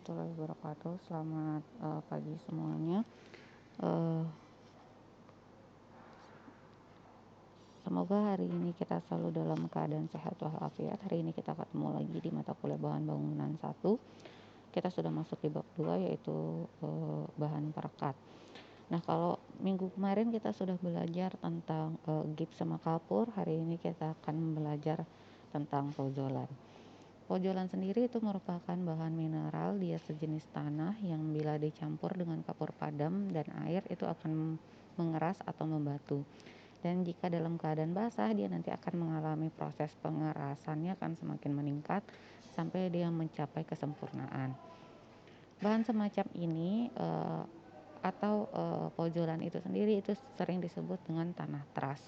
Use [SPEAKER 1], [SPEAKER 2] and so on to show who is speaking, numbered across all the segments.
[SPEAKER 1] warahmatullahi wabarakatuh. Selamat pagi semuanya. Eh, Semoga hari ini kita selalu dalam keadaan sehat walafiat. Hari ini kita ketemu lagi di mata kuliah bahan bangunan 1. Kita sudah masuk di bab 2, yaitu bahan perekat. Nah, kalau minggu kemarin kita sudah belajar tentang gips sama kapur, hari ini kita akan belajar tentang pozolan. Pojolan sendiri itu merupakan bahan mineral, dia sejenis tanah yang bila dicampur dengan kapur padam dan air itu akan mengeras atau membatu. Dan jika dalam keadaan basah, dia nanti akan mengalami proses pengerasannya akan semakin meningkat sampai dia mencapai kesempurnaan. Bahan semacam ini atau pojolan itu sendiri itu sering disebut dengan tanah teras.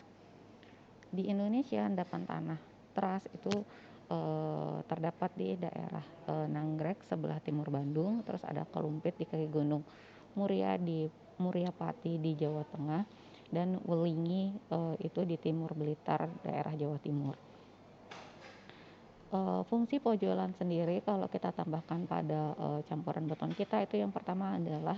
[SPEAKER 1] Di Indonesia, endapan tanah teras itu terdapat di daerah Nagrek sebelah timur Bandung, terus ada Kelumpit di kaki Gunung Muria di Muryapati di Jawa Tengah, dan Welingi itu di timur Blitar daerah Jawa Timur. Fungsi pojolan sendiri kalau kita tambahkan pada campuran beton kita itu yang pertama adalah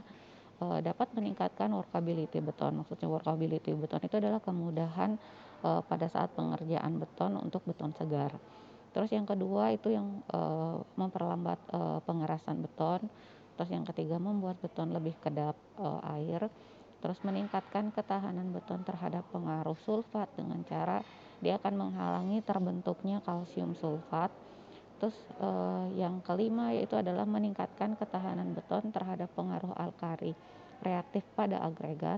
[SPEAKER 1] dapat meningkatkan workability beton. Maksudnya workability beton itu adalah kemudahan pada saat pengerjaan beton untuk beton segar. Terus yang kedua itu yang memperlambat pengerasan beton. Terus yang ketiga membuat beton lebih kedap air. Terus meningkatkan ketahanan beton terhadap pengaruh sulfat dengan cara dia akan menghalangi terbentuknya kalsium sulfat. Terus yang kelima yaitu adalah meningkatkan ketahanan beton terhadap pengaruh alkali reaktif pada agregat.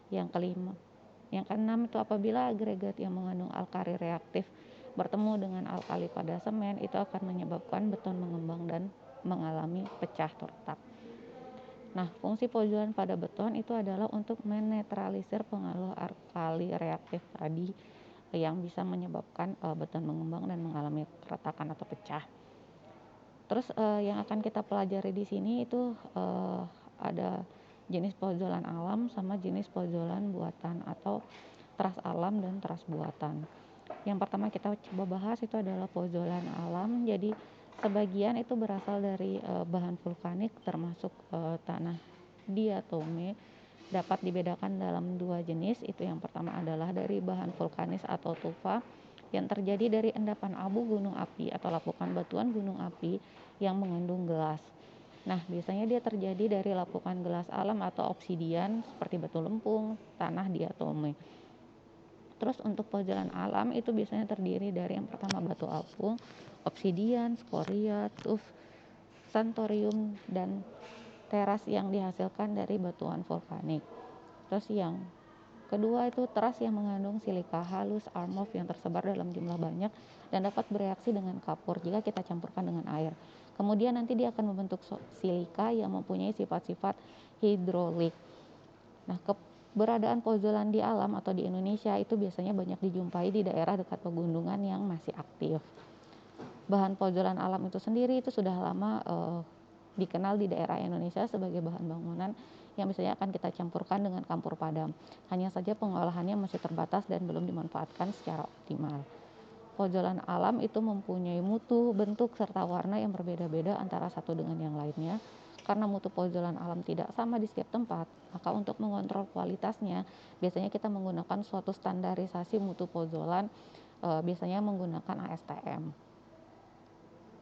[SPEAKER 1] Yang keenam itu apabila agregat yang mengandung alkali reaktif bertemu dengan alkali pada semen, itu akan menyebabkan beton mengembang dan mengalami pecah atau retak. Nah, fungsi pojolan pada beton itu adalah untuk menetralisir pengaruh alkali reaktif tadi yang bisa menyebabkan beton mengembang dan mengalami retakan atau pecah. Terus yang akan kita pelajari di sini itu ada jenis pojolan alam sama jenis pojolan buatan atau teras alam dan teras buatan. Yang pertama kita coba bahas itu adalah pojolan alam. Jadi sebagian itu berasal dari bahan vulkanik termasuk tanah diatome. Dapat dibedakan dalam dua jenis. Itu yang pertama adalah dari bahan vulkanis atau tufa yang terjadi dari endapan abu gunung api atau lapukan batuan gunung api yang mengandung gelas. Nah, biasanya dia terjadi dari lapukan gelas alam atau obsidian seperti batu lempung, tanah diatome. Terus untuk pojolan alam itu biasanya terdiri dari yang pertama batu apung, obsidian, skoria, tuf, santorium, dan teras yang dihasilkan dari batuan vulkanik. Terus yang kedua itu teras yang mengandung silika halus armov yang tersebar dalam jumlah banyak dan dapat bereaksi dengan kapur jika kita campurkan dengan air. Kemudian nanti dia akan membentuk silika yang mempunyai sifat-sifat hidrolik. Nah, keberadaan pojolan di alam atau di Indonesia itu biasanya banyak dijumpai di daerah dekat pegunungan yang masih aktif. Bahan pojolan alam itu sendiri itu sudah lama dikenal di daerah Indonesia sebagai bahan bangunan yang biasanya akan kita campurkan dengan kapur padam. Hanya saja pengolahannya masih terbatas dan belum dimanfaatkan secara optimal. Pojolan alam itu mempunyai mutu, bentuk, serta warna yang berbeda-beda antara satu dengan yang lainnya. Karena mutu pojolan alam tidak sama di setiap tempat, maka untuk mengontrol kualitasnya, biasanya kita menggunakan suatu standarisasi mutu pojolan, biasanya menggunakan ASTM.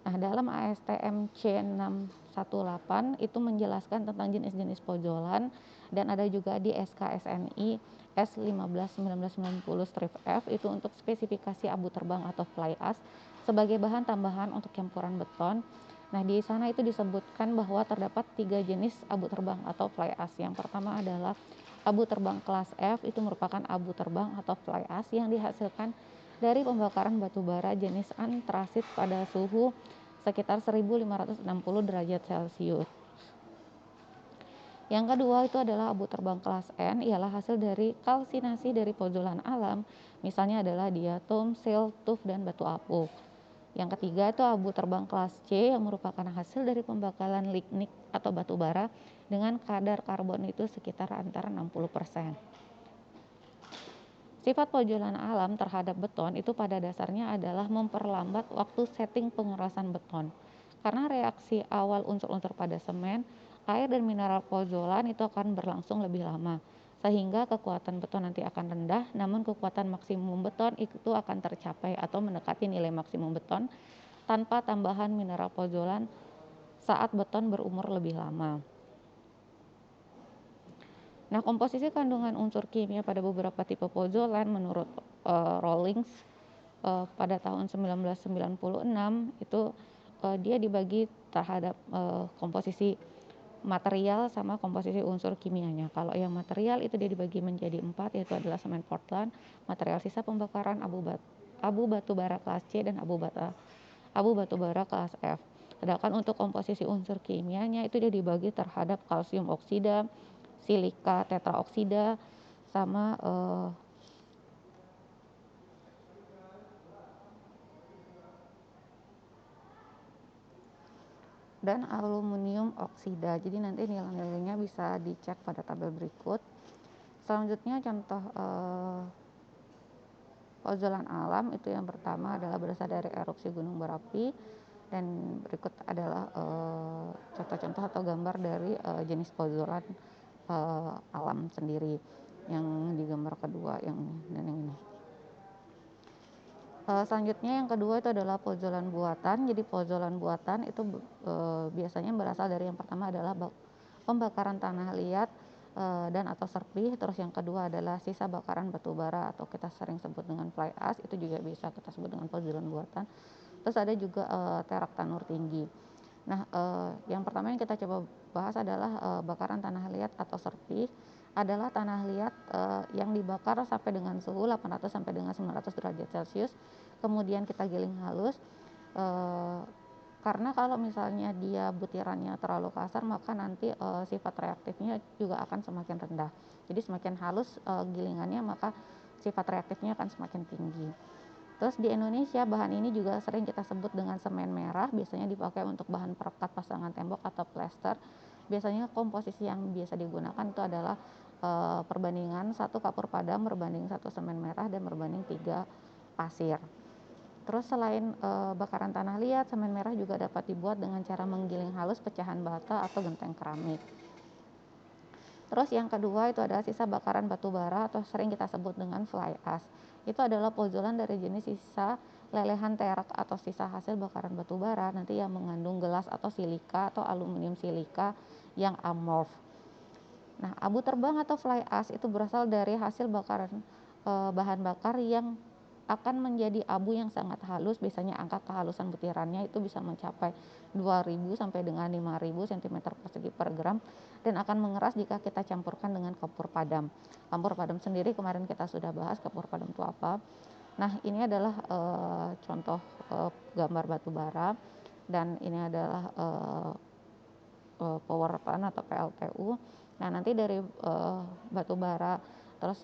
[SPEAKER 1] Nah, dalam ASTM C618 itu menjelaskan tentang jenis-jenis pojolan dan ada juga di SKSNI S15/1990-F itu untuk spesifikasi abu terbang atau fly ash sebagai bahan tambahan untuk campuran beton. Nah, di sana itu disebutkan bahwa terdapat 3 jenis abu terbang atau fly ash. Yang pertama adalah abu terbang kelas F, itu merupakan abu terbang atau fly ash yang dihasilkan dari pembakaran batu bara jenis antrasit pada suhu sekitar 1560 derajat Celcius. Yang kedua itu adalah abu terbang kelas N, ialah hasil dari kalsinasi dari pojolan alam, misalnya adalah diatom, shale, tuf, dan batu apuk. Yang ketiga itu abu terbang kelas C yang merupakan hasil dari pembakaran lignik atau batu bara dengan kadar karbon itu sekitar antara 60%. Sifat pojolan alam terhadap beton itu pada dasarnya adalah memperlambat waktu setting pengerasan beton. Karena reaksi awal unsur-unsur pada semen, air dan mineral pozolan itu akan berlangsung lebih lama, sehingga kekuatan beton nanti akan rendah, namun kekuatan maksimum beton itu akan tercapai atau mendekati nilai maksimum beton tanpa tambahan mineral pozolan saat beton berumur lebih lama. Nah, komposisi kandungan unsur kimia pada beberapa tipe pozolan menurut Rawlings pada tahun 1996 itu dia dibagi terhadap komposisi material sama komposisi unsur kimianya. Kalau yang material itu dia dibagi menjadi 4, yaitu adalah semen Portland, material sisa pembakaran, abu batu bara kelas C, dan abu batu bara kelas F. Sedangkan untuk komposisi unsur kimianya itu dia dibagi terhadap kalsium oksida, silika tetraoksida, sama dan aluminium oksida. Jadi nanti nilai-nilainya bisa dicek pada tabel berikut. Selanjutnya contoh pozolan alam itu yang pertama adalah berasal dari erupsi gunung berapi, dan berikut adalah contoh-contoh atau gambar dari jenis pozolan alam sendiri yang di gambar kedua yang ini dan yang ini. Selanjutnya yang kedua itu adalah pozolan buatan. Jadi pozolan buatan itu biasanya berasal dari yang pertama adalah pembakaran tanah liat dan atau serpih. Terus yang kedua adalah sisa bakaran batu bara atau kita sering sebut dengan fly ash, itu juga bisa kita sebut dengan pozolan buatan. Terus ada juga terak tanur tinggi. Nah, yang pertama yang kita coba bahas adalah bakaran tanah liat atau serpih. Adalah tanah liat yang dibakar sampai dengan suhu 800 sampai dengan 900 derajat Celcius, kemudian kita giling halus. Karena kalau misalnya dia butirannya terlalu kasar, maka nanti sifat reaktifnya juga akan semakin rendah. Jadi semakin halus gilingannya, maka sifat reaktifnya akan semakin tinggi. Terus di Indonesia bahan ini juga sering kita sebut dengan semen merah, biasanya dipakai untuk bahan perekat pasangan tembok atau plester. Biasanya komposisi yang biasa digunakan itu adalah perbandingan 1 kapur padam berbanding 1 semen merah dan berbanding 3 pasir. Terus selain bakaran tanah liat, semen merah juga dapat dibuat dengan cara menggiling halus pecahan bata atau genteng keramik. Terus yang kedua itu adalah sisa bakaran batu bara atau sering kita sebut dengan fly ash. Itu adalah pozolan dari jenis sisa lelehan terak atau sisa hasil bakaran batu bara nanti yang mengandung gelas atau silika atau aluminium silika yang amorf. Nah, abu terbang atau fly ash itu berasal dari hasil bakaran bahan bakar yang akan menjadi abu yang sangat halus. Biasanya angka kehalusan butirannya itu bisa mencapai 2000 sampai dengan 5000 cm persegi per gram, dan akan mengeras jika kita campurkan dengan kapur padam. Kapur padam sendiri kemarin kita sudah bahas kapur padam itu apa. Nah, ini adalah contoh gambar batu bara, dan ini adalah power plant atau PLTU. Nah, nanti dari batu bara terus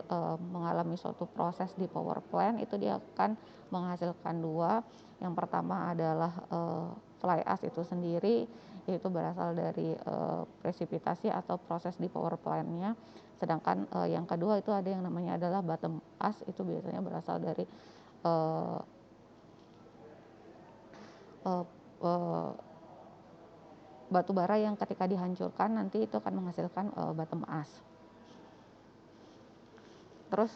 [SPEAKER 1] mengalami suatu proses di power plant, itu dia akan menghasilkan dua. Yang pertama adalah fly ash itu sendiri, yaitu berasal dari presipitasi atau proses di power plant-nya. Sedangkan yang kedua itu ada yang namanya adalah bottom ash, itu biasanya berasal dari uh, uh, uh, batu bara yang ketika dihancurkan nanti itu akan menghasilkan bottom ash. Terus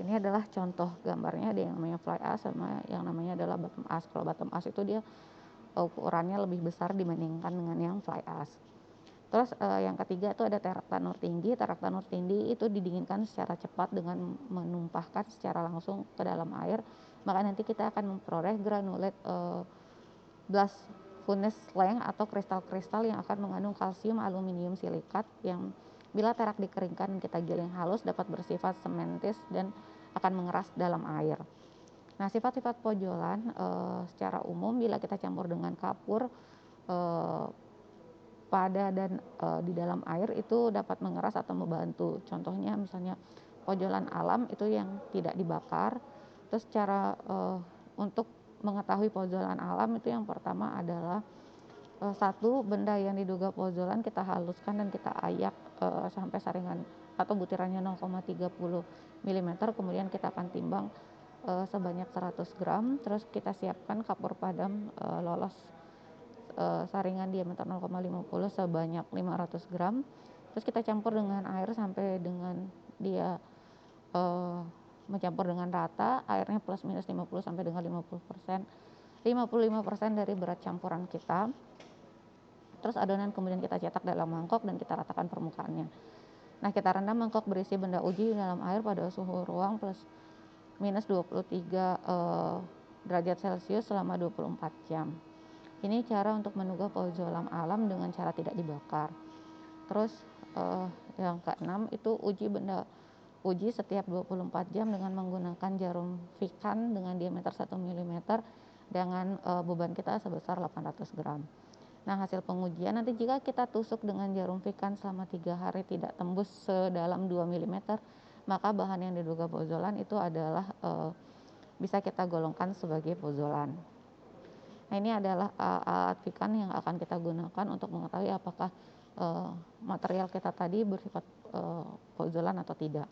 [SPEAKER 1] ini adalah contoh gambarnya, ada yang namanya fly ash sama yang namanya adalah bottom ash. Kalau bottom ash itu dia ukurannya lebih besar dibandingkan dengan yang fly ash. Terus yang ketiga itu ada terak tanur tinggi. Terak tanur tinggi itu didinginkan secara cepat dengan menumpahkan secara langsung ke dalam air. Maka nanti kita akan memperoleh granulat blast furnace slag atau kristal-kristal yang akan mengandung kalsium aluminium silikat yang bila terak dikeringkan dan kita giling halus dapat bersifat sementis dan akan mengeras dalam air. Nah, sifat-sifat pojolan secara umum bila kita campur dengan kapur pada dan di dalam air itu dapat mengeras atau membantu. Contohnya misalnya pojolan alam itu yang tidak dibakar. Terus cara untuk mengetahui pojolan alam itu yang pertama adalah satu, benda yang diduga pozolan kita haluskan dan kita ayak sampai saringan atau butirannya 0,30 mm, kemudian kita akan timbang sebanyak 100 gram. Terus kita siapkan kapur padam lolos saringan diameter 0,50 sebanyak 500 gram. Terus kita campur dengan air sampai dengan dia mencampur dengan rata, airnya plus minus 50 sampai dengan 50%, 55% dari berat campuran kita. Terus adonan kemudian kita cetak dalam mangkok dan kita ratakan permukaannya. Nah, kita rendam mangkok berisi benda uji dalam air pada suhu ruang plus minus 23 derajat Celcius selama 24 jam. Ini cara untuk menunggu pozolan alam dengan cara tidak dibakar. Terus yang keenam itu uji setiap 24 jam dengan menggunakan jarum Vikan dengan diameter 1 mm dengan beban kita sebesar 800 gram. Nah, hasil pengujian nanti jika kita tusuk dengan jarum Vikan selama 3 hari tidak tembus sedalam 2 mm, maka bahan yang diduga pozolan itu adalah bisa kita golongkan sebagai pozolan. Nah, ini adalah alat Vikan yang akan kita gunakan untuk mengetahui apakah material kita tadi bersifat pozolan atau tidak.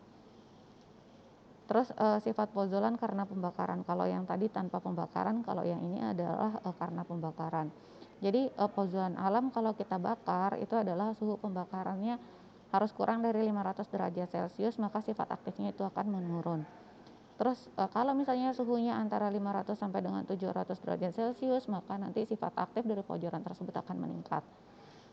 [SPEAKER 1] Terus sifat pozolan karena pembakaran. Kalau yang tadi tanpa pembakaran, kalau yang ini adalah karena pembakaran. Jadi pozolan alam kalau kita bakar itu adalah suhu pembakarannya harus kurang dari 500 derajat Celcius, maka sifat aktifnya itu akan menurun. Terus kalau misalnya suhunya antara 500 sampai dengan 700 derajat Celcius, maka nanti sifat aktif dari pozolan tersebut akan meningkat.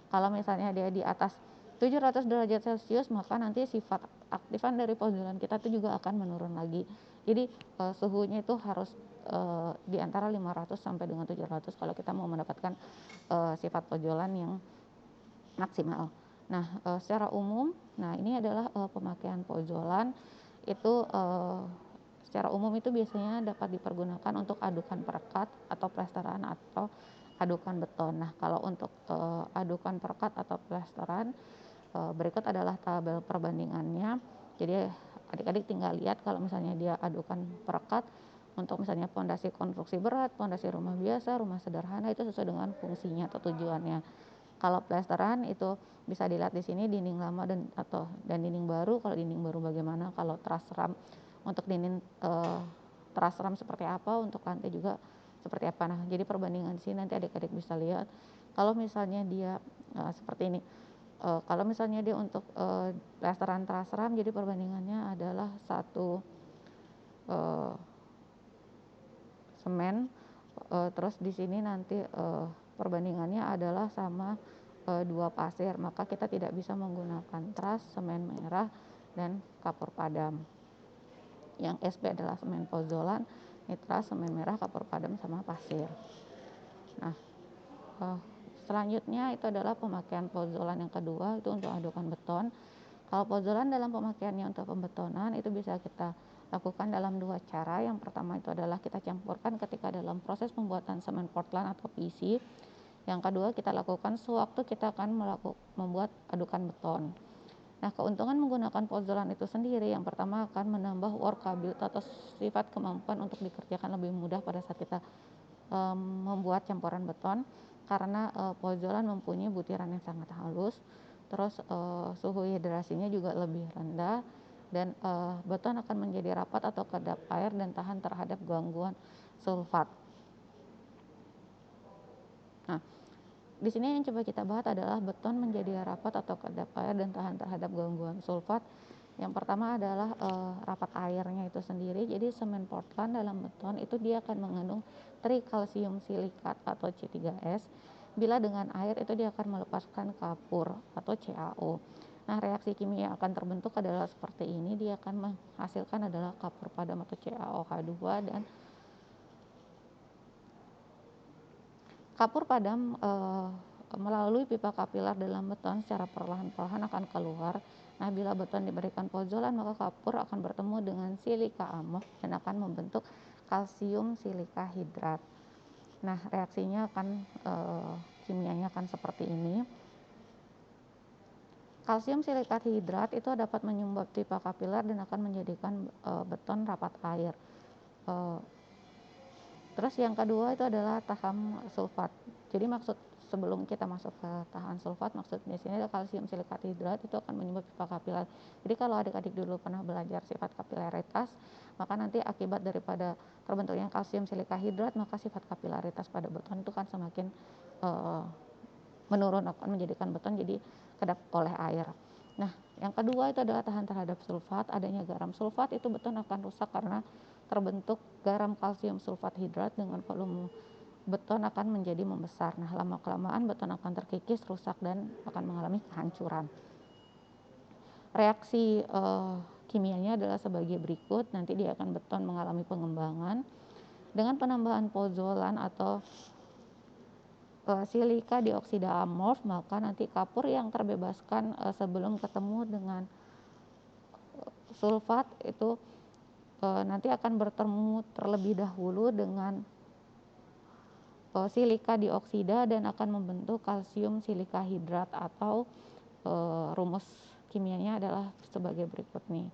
[SPEAKER 1] Kalau misalnya dia di atas 700 derajat Celcius, maka nanti sifat aktifan dari pozolan kita itu juga akan menurun lagi. Jadi suhunya itu harus di antara 500 sampai dengan 700 kalau kita mau mendapatkan sifat pozolan yang maksimal. Nah, secara umum, nah ini adalah pemakaian pozolan itu secara umum itu biasanya dapat dipergunakan untuk adukan perekat atau plesteran atau adukan beton. Nah, kalau untuk adukan perekat atau plesteran, berikut adalah tabel perbandingannya. Jadi adik-adik tinggal lihat kalau misalnya dia adukan perekat untuk misalnya pondasi konstruksi berat, pondasi rumah biasa, rumah sederhana itu sesuai dengan fungsinya atau tujuannya. Kalau plesteran itu bisa dilihat di sini dinding lama dan dinding baru. Kalau dinding baru bagaimana? Kalau truss ram untuk dinding truss ram seperti apa, untuk lantai juga seperti apa. Nah, jadi perbandingan di sini nanti adik-adik bisa lihat. Kalau misalnya dia seperti ini. Kalau misalnya dia untuk plesteran truss ram, jadi perbandingannya adalah 1 semen, terus di sini nanti perbandingannya adalah sama 2 pasir, maka kita tidak bisa menggunakan truss, semen merah, dan kapur padam. Yang SB adalah semen pozolan, truss, semen merah, kapur padam, sama pasir. Nah, selanjutnya itu adalah pemakaian pozolan yang kedua, itu untuk adukan beton. Kalau pozolan dalam pemakaiannya untuk pembetonan itu bisa kita lakukan dalam 2 cara. Yang pertama itu adalah kita campurkan ketika dalam proses pembuatan semen Portland atau PC. Yang kedua kita lakukan sewaktu kita akan membuat adukan beton. Nah, keuntungan menggunakan pozolan itu sendiri, yang pertama akan menambah workability atau sifat kemampuan untuk dikerjakan lebih mudah pada saat kita membuat campuran beton, karena pozolan mempunyai butiran yang sangat halus. Terus suhu hidrasinya juga lebih rendah, dan beton akan menjadi rapat atau kedap air dan tahan terhadap gangguan sulfat. Nah, di sini yang coba kita bahas adalah beton menjadi rapat atau kedap air dan tahan terhadap gangguan sulfat. Yang pertama adalah rapat airnya itu sendiri. Jadi semen Portland dalam beton itu dia akan mengandung trikalsium silikat atau C3S. Bila dengan air itu dia akan melepaskan kapur atau CaO. Nah, reaksi kimia yang akan terbentuk adalah seperti ini. Dia akan menghasilkan adalah kapur padam atau CaOH2, dan kapur padam melalui pipa kapiler dalam beton secara perlahan-lahan akan keluar. Nah, bila beton diberikan pozolan, maka kapur akan bertemu dengan silika amorf dan akan membentuk kalsium silika hidrat. Nah, reaksinya akan kimianya akan seperti ini. Kalsium silikat hidrat itu dapat menyumbat pipa kapiler dan akan menjadikan beton rapat air. Terus yang kedua itu adalah taham sulfat. Jadi maksud sebelum kita masuk ke tahan sulfat, maksudnya di sini ada kalsium silikat hidrat itu akan menyebabkan pipa kapiler. Jadi kalau adik-adik dulu pernah belajar sifat kapilaritas, maka nanti akibat daripada terbentuknya kalsium silika hidrat, maka sifat kapilaritas pada beton itu kan semakin uh, menurun, akan menjadikan beton jadi kedap oleh air. Nah, yang kedua itu adalah tahan terhadap sulfat. Adanya garam sulfat itu beton akan rusak karena terbentuk garam kalsium sulfat hidrat dengan volume beton akan menjadi membesar. Nah, lama-kelamaan beton akan terkikis, rusak, dan akan mengalami kehancuran. Reaksi kimianya adalah sebagai berikut. Nanti dia akan beton mengalami pengembangan dengan penambahan pozolan atau silika dioksida amorf, maka nanti kapur yang terbebaskan sebelum ketemu dengan sulfat itu nanti akan bertemu terlebih dahulu dengan silika dioksida dan akan membentuk kalsium silika hidrat atau rumus kimianya adalah sebagai berikut nih.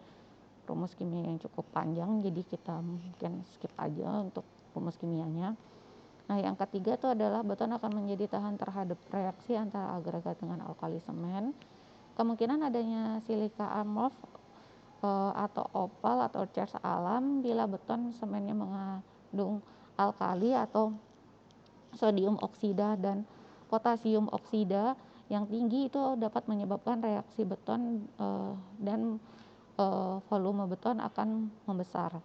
[SPEAKER 1] Rumus kimia yang cukup panjang, jadi kita mungkin skip aja untuk rumus kimianya. Nah, yang ketiga itu adalah beton akan menjadi tahan terhadap reaksi antara agregat dengan alkali semen. Kemungkinan adanya silika amorf atau opal atau charge alam bila beton semennya mengandung alkali atau sodium oksida dan potasium oksida yang tinggi, itu dapat menyebabkan reaksi beton dan volume beton akan membesar.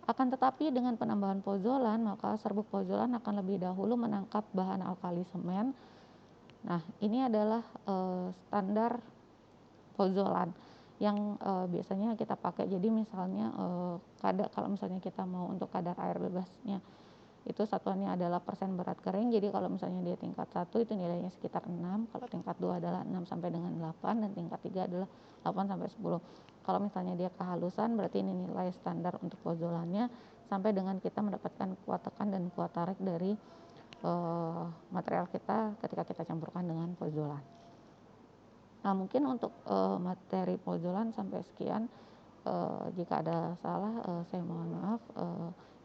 [SPEAKER 1] Akan tetapi dengan penambahan pozolan, maka serbuk pozolan akan lebih dahulu menangkap bahan alkali semen. Nah, ini adalah standar pozolan yang biasanya kita pakai. Jadi misalnya kalau misalnya kita mau untuk kadar air bebasnya itu satuannya adalah persen berat kering. Jadi kalau misalnya dia tingkat 1 itu nilainya sekitar 6, kalau tingkat 2 adalah 6 sampai dengan 8, dan tingkat 3 adalah 8 sampai 10. Kalau misalnya dia kehalusan, berarti ini nilai standar untuk pozolannya sampai dengan kita mendapatkan kuat tekan dan kuat tarik dari material kita ketika kita campurkan dengan pozolan. Nah, mungkin untuk materi pozolan sampai sekian. Jika ada salah, saya mohon maaf.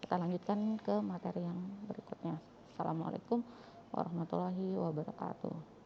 [SPEAKER 1] Kita lanjutkan ke materi yang berikutnya. Assalamualaikum warahmatullahi wabarakatuh.